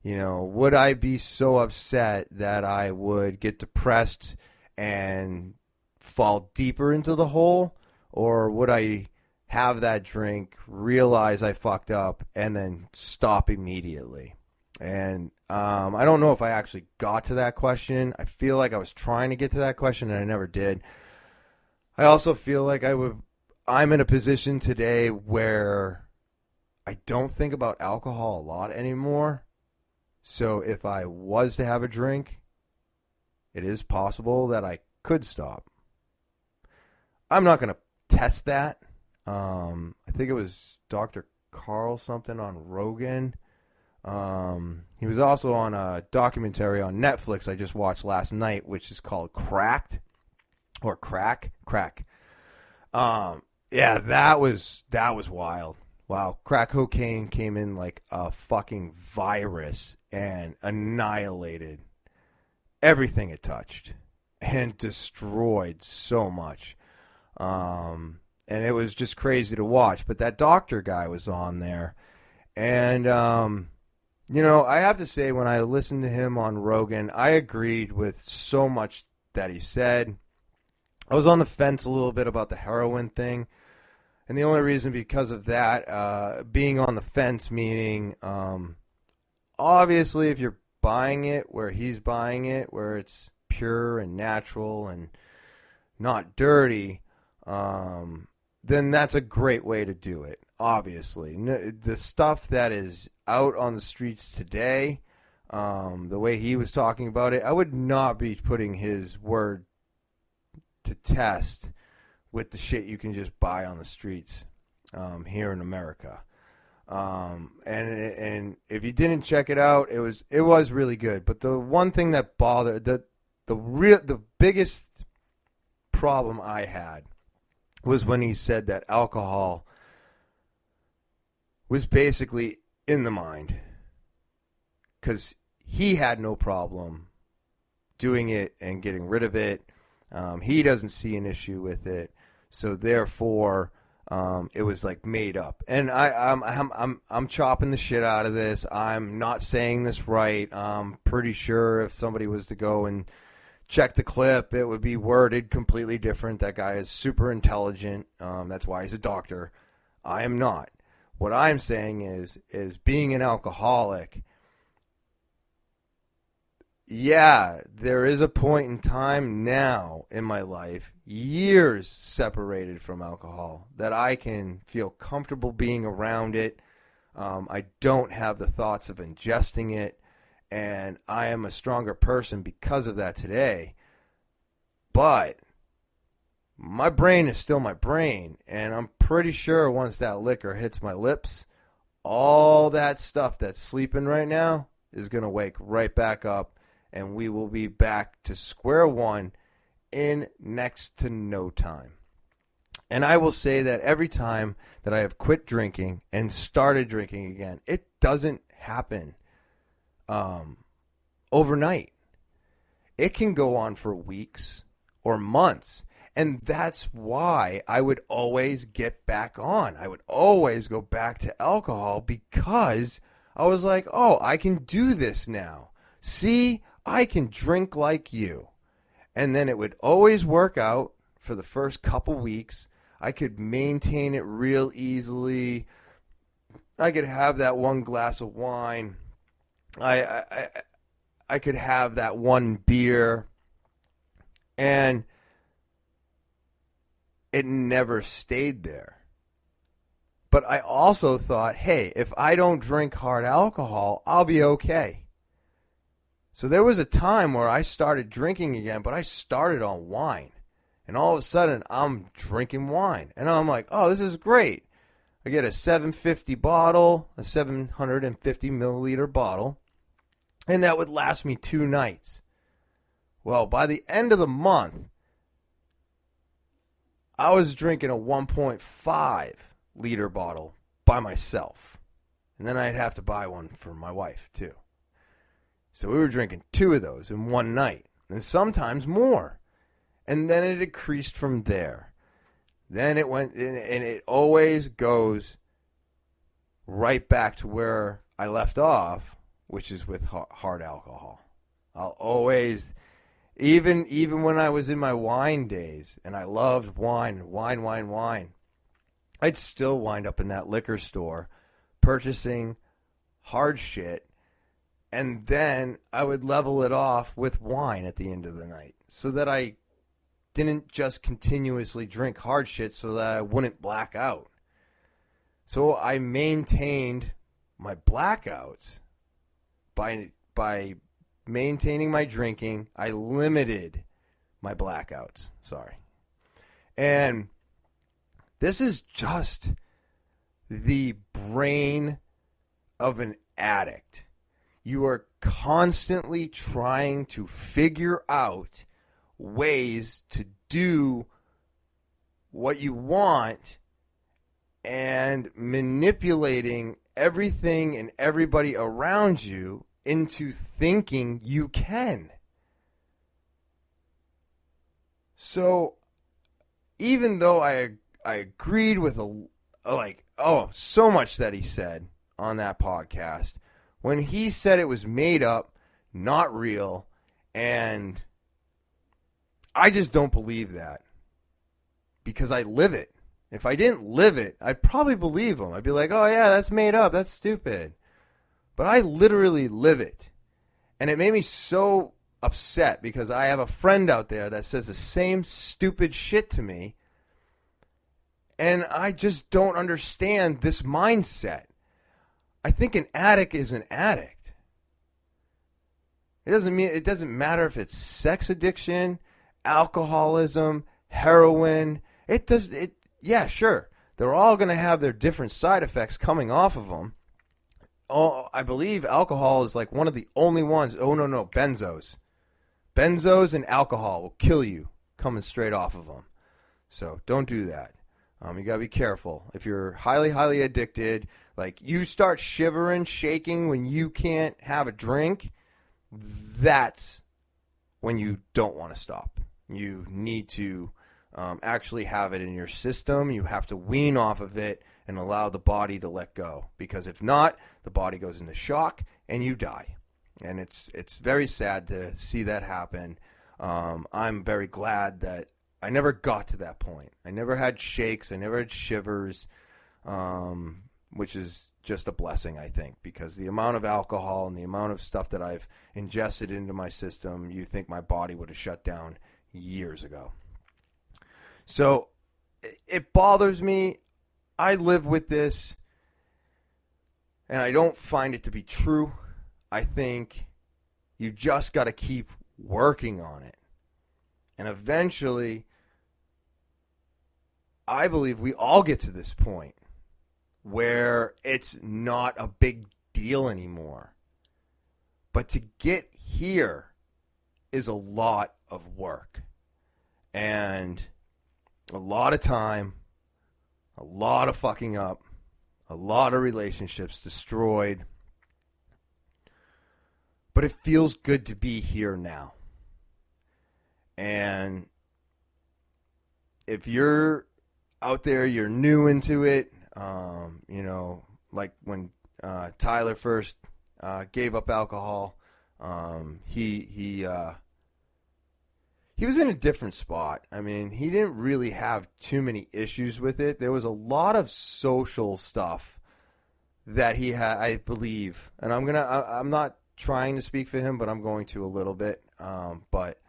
You know, would I be so upset that I would get depressed and fall deeper into the hole? Or would I have that drink, realize I fucked up, and then stop immediately? And I don't know if I actually got to that question. I feel like I was trying to get to that question, and I never did. I also feel like I'm in a position today where I don't think about alcohol a lot anymore. So if I was to have a drink, it is possible that I could stop. I'm not going to test that. I think it was Dr. Carl something on Rogan. He was also on a documentary on Netflix I just watched last night, which is called Cracked. Or Crack. Yeah, that was wild. Wow, crack cocaine came in like a fucking virus and annihilated everything it touched and destroyed so much. And it was just crazy to watch. But that doctor guy was on there. And, you know, I have to say, when I listened to him on Rogan, I agreed with so much that he said. I was on the fence a little bit about the heroin thing. And the only reason because of that, being on the fence, meaning, obviously, if you're buying it where he's buying it, where it's pure and natural and not dirty, then that's a great way to do it, obviously. The stuff that is out on the streets today, the way he was talking about it, I would not be putting his word to test with the shit you can just buy on the streets here in America. And if you didn't check it out, it was really good. But the one thing that bothered, the biggest problem I had was when he said that alcohol was basically in the mind, because he had no problem doing it and getting rid of it. He doesn't see an issue with it, so therefore it was like made up. And I'm chopping the shit out of this. I'm not saying this right. I'm pretty sure if somebody was to go and check the clip, it would be worded completely different. That guy is super intelligent. That's why he's a doctor. I am not. What I'm saying is being an alcoholic, yeah, there is a point in time now in my life, years separated from alcohol, that I can feel comfortable being around it. I don't have the thoughts of ingesting it, and I am a stronger person because of that today. But my brain is still my brain, and I'm pretty sure once that liquor hits my lips, all that stuff that's sleeping right now is going to wake right back up, and we will be back to square one in next to no time. And I will say that every time that I have quit drinking and started drinking again, it doesn't happen overnight. It can go on for weeks or months. And that's why I would always get back on. I would always go back to alcohol because I was like, oh, I can do this now. See, I can drink like you. And then it would always work out for the first couple weeks. I could maintain it real easily. I could have that one glass of wine. I could have that one beer. And it never stayed there. But I also thought, hey, if I don't drink hard alcohol, I'll be okay. So there was a time where I started drinking again, but I started on wine. And all of a sudden, I'm drinking wine. And I'm like, oh, this is great. I get a 750 bottle, a 750 milliliter bottle, and that would last me 2 nights. Well, by the end of the month, I was drinking a 1.5 liter bottle by myself. And then I'd have to buy one for my wife, too. So we were drinking 2 of those in one night, and sometimes more. And then it increased from there. Then it went, and it always goes right back to where I left off, which is with hard alcohol. I'll always, even when I was in my wine days, and I loved wine, I'd still wind up in that liquor store purchasing hard shit, and then I would level it off with wine at the end of the night so that I didn't just continuously drink hard shit so that I wouldn't black out. So I maintained my blackouts by maintaining my drinking. I limited my blackouts. Sorry. And this is just the brain of an addict. You are constantly trying to figure out ways to do what you want and manipulating everything and everybody around you into thinking you can. So even though I agreed with so much that he said on that podcast, when he said it was made up, not real, and I just don't believe that because I live it. If I didn't live it, I'd probably believe him. I'd be like, oh yeah, that's made up, that's stupid. But I literally live it. And it made me so upset because I have a friend out there that says the same stupid shit to me. And I just don't understand this mindset. I think an addict is an addict. It doesn't matter if it's sex addiction, alcoholism, heroin. Yeah, sure. They're all going to have their different side effects coming off of them. Oh, I believe alcohol is like one of the only ones. Oh, no, benzos. Benzos and alcohol will kill you coming straight off of them. So don't do that. You got to be careful. If you're highly, highly addicted, like you start shivering, shaking when you can't have a drink, that's when you don't want to stop. You need to actually have it in your system. You have to wean off of it and allow the body to let go. Because if not, the body goes into shock and you die. And it's very sad to see that happen. I'm very glad that I never got to that point. I never had shakes. I never had shivers, which is just a blessing, I think, because the amount of alcohol and the amount of stuff that I've ingested into my system, you think my body would have shut down years ago. So it bothers me. I live with this, and I don't find it to be true. I think you just got to keep working on it. And eventually, I believe we all get to this point where it's not a big deal anymore. But to get here is a lot of work. And a lot of time, a lot of fucking up, a lot of relationships destroyed. But it feels good to be here now. And if you're out there, you're new into it, like when Tyler first gave up alcohol, he was in a different spot. I mean, he didn't really have too many issues with it. There was a lot of social stuff that he had, I believe, and I'm not trying to speak for him, but I'm going to a little bit, but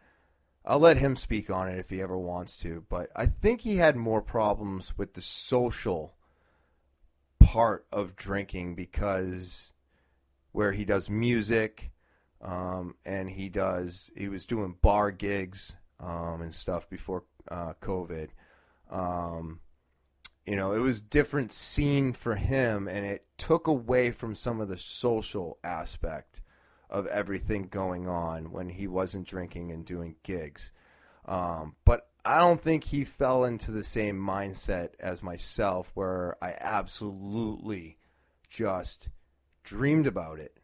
I'll let him speak on it if he ever wants to. But I think he had more problems with the social part of drinking, because where he does music, and he was doing bar gigs and stuff before COVID. It was different scene for him, and it took away from some of the social aspect of everything going on when he wasn't drinking and doing gigs. But I don't think he fell into the same mindset as myself, where I absolutely just dreamed about it.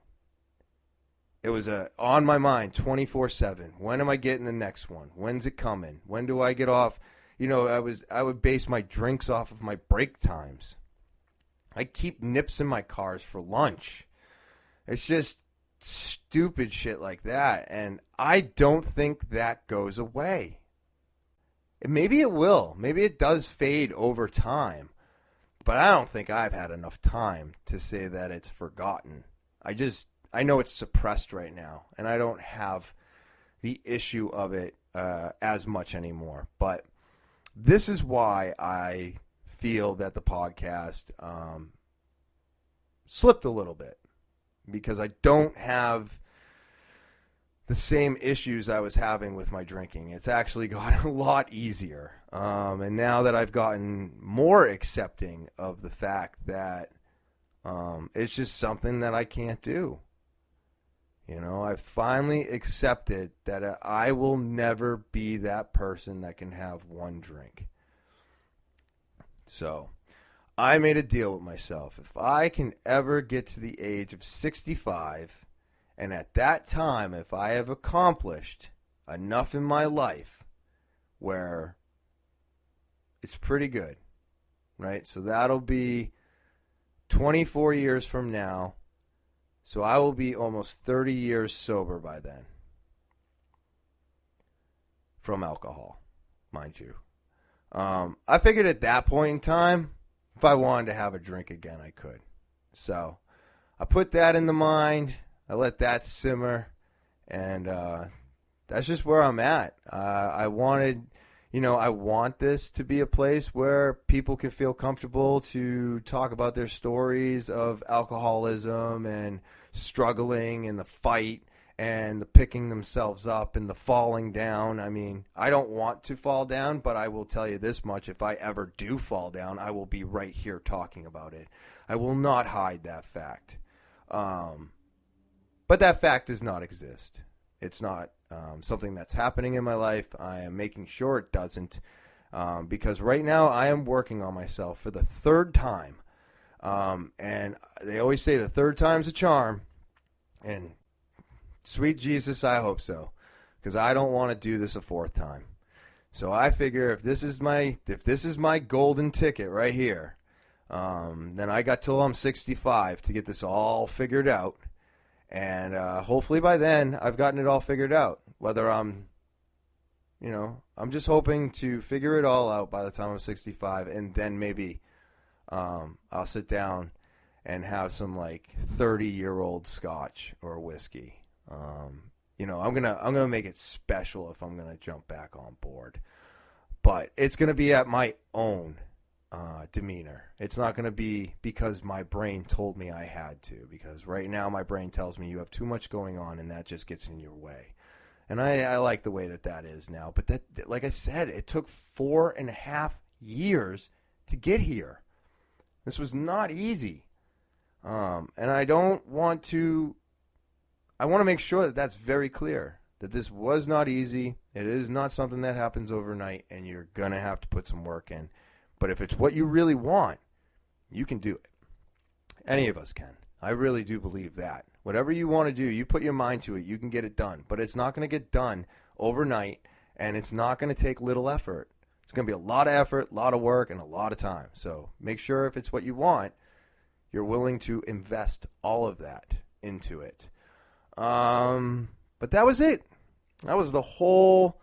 It was on my mind 24/7. When am I getting the next one? When's it coming? When do I get off? I would base my drinks off of my break times. I keep nips in my cars for lunch. It's just stupid shit like that, and I don't think that goes away. Maybe it will. Maybe it does fade over time, but I don't think I've had enough time to say that it's forgotten. I know it's suppressed right now, and I don't have the issue of it as much anymore. But this is why I feel that the podcast slipped a little bit, because I don't have the same issues I was having with my drinking. It's actually gotten a lot easier. And now that I've gotten more accepting of the fact that it's just something that I can't do. I've finally accepted that I will never be that person that can have one drink. So I made a deal with myself. If I can ever get to the age of 65, and at that time, if I have accomplished enough in my life where it's pretty good, right? So that'll be 24 years from now. So I will be almost 30 years sober by then. From alcohol, mind you. I figured at that point in time, if I wanted to have a drink again, I could. So I put that in the mind. I let that simmer. And that's just where I'm at. I want this to be a place where people can feel comfortable to talk about their stories of alcoholism and struggling and the fight and the picking themselves up and the falling down. I mean, I don't want to fall down, but I will tell you this much. If I ever do fall down, I will be right here talking about it. I will not hide that fact. But that fact does not exist. It's not something that's happening in my life. I am making sure it doesn't, because right now I am working on myself for the third time. And they always say the third time's a charm. And sweet Jesus, I hope so, because I don't want to do this a fourth time. So I figure if this is my golden ticket right here, then I got till I'm 65 to get this all figured out. And hopefully by then I've gotten it all figured out. Whether I'm just hoping to figure it all out by the time I'm 65, and then maybe I'll sit down and have some 30-year-old scotch or whiskey. I'm gonna make it special if I'm gonna jump back on board, but it's gonna be at my own demeanor. It's not gonna be because my brain told me I had to. Because right now my brain tells me you have too much going on, and that just gets in your way. And I like the way that is now. But that, like I said, it took 4.5 years to get here. This was not easy. And I want to make sure that that's very clear, that this was not easy. It is not something that happens overnight, and you're going to have to put some work in. But if it's what you really want, you can do it. Any of us can. I really do believe that. Whatever you want to do, you put your mind to it, you can get it done. But it's not going to get done overnight, and it's not going to take little effort. It's going to be a lot of effort, a lot of work, and a lot of time. So make sure if it's what you want, you're willing to invest all of that into it. But that was it. That was the whole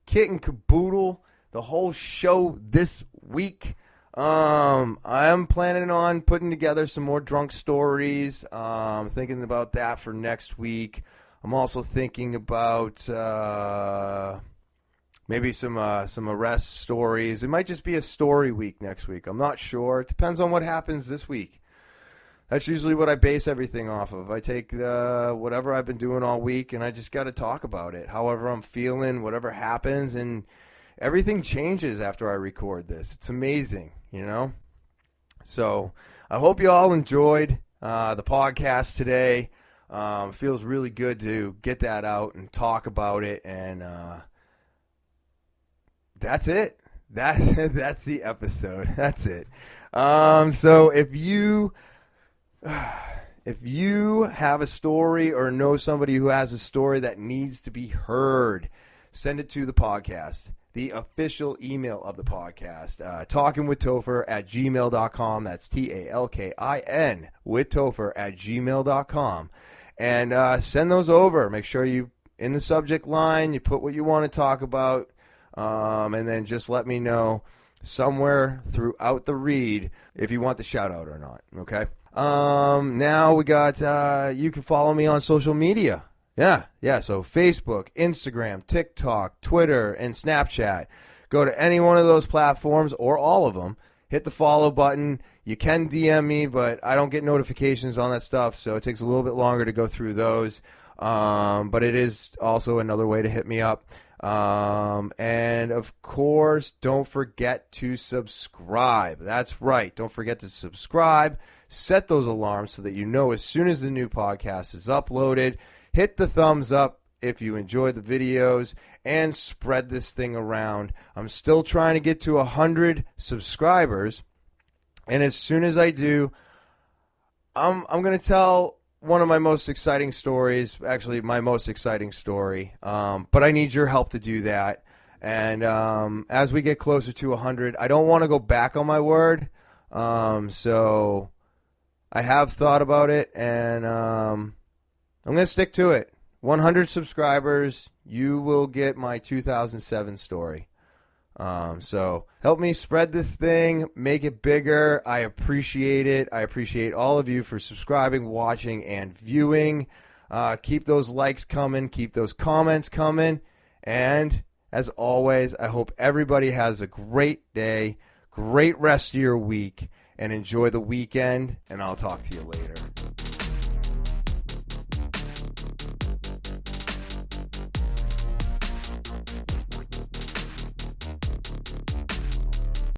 kit and caboodle, the whole show this week. I'm planning on putting together some more drunk stories. Thinking about that for next week. I'm also thinking about maybe some arrest stories. It might just be a story week next week. I'm not sure. It depends on what happens this week. That's usually what I base everything off of. I take whatever I've been doing all week, and I just got to talk about it. However I'm feeling, whatever happens, and everything changes after I record this. It's amazing, you know? So I hope you all enjoyed the podcast today. It feels really good to get that out and talk about it, and that's it. That's the episode. That's it. So if you have a story or know somebody who has a story that needs to be heard, send it to the podcast. The official email of the podcast, talkingwithtopher@gmail.com. That's TALKIN with Topher@gmail.com. And send those over. Make sure you, in the subject line, you put what you want to talk about. And then just let me know somewhere throughout the read if you want the shout out or not. Okay. Now we got, you can follow me on social media. Yeah. So Facebook, Instagram, TikTok, Twitter, and Snapchat. Go to any one of those platforms or all of them. Hit the follow button. You can DM me, but I don't get notifications on that stuff, so it takes a little bit longer to go through those. But it is also another way to hit me up. And of course, don't forget to subscribe. That's right. Don't forget to subscribe. Set those alarms so that you know as soon as the new podcast is uploaded. Hit the thumbs up if you enjoyed the videos, and spread this thing around. I'm still trying to get to 100 subscribers, and as soon as I do, I'm going to tell one of my most exciting stories, actually my most exciting story, but I need your help to do that. And as we get closer to 100, I don't want to go back on my word, so I have thought about it, and I'm going to stick to it. 100 subscribers, you will get my 2007 story. So help me spread this thing, make it bigger. I appreciate it. I appreciate all of you for subscribing, watching, and viewing. Keep those likes coming. Keep those comments coming. And as always, I hope everybody has a great day, great rest of your week, and enjoy the weekend. And I'll talk to you later.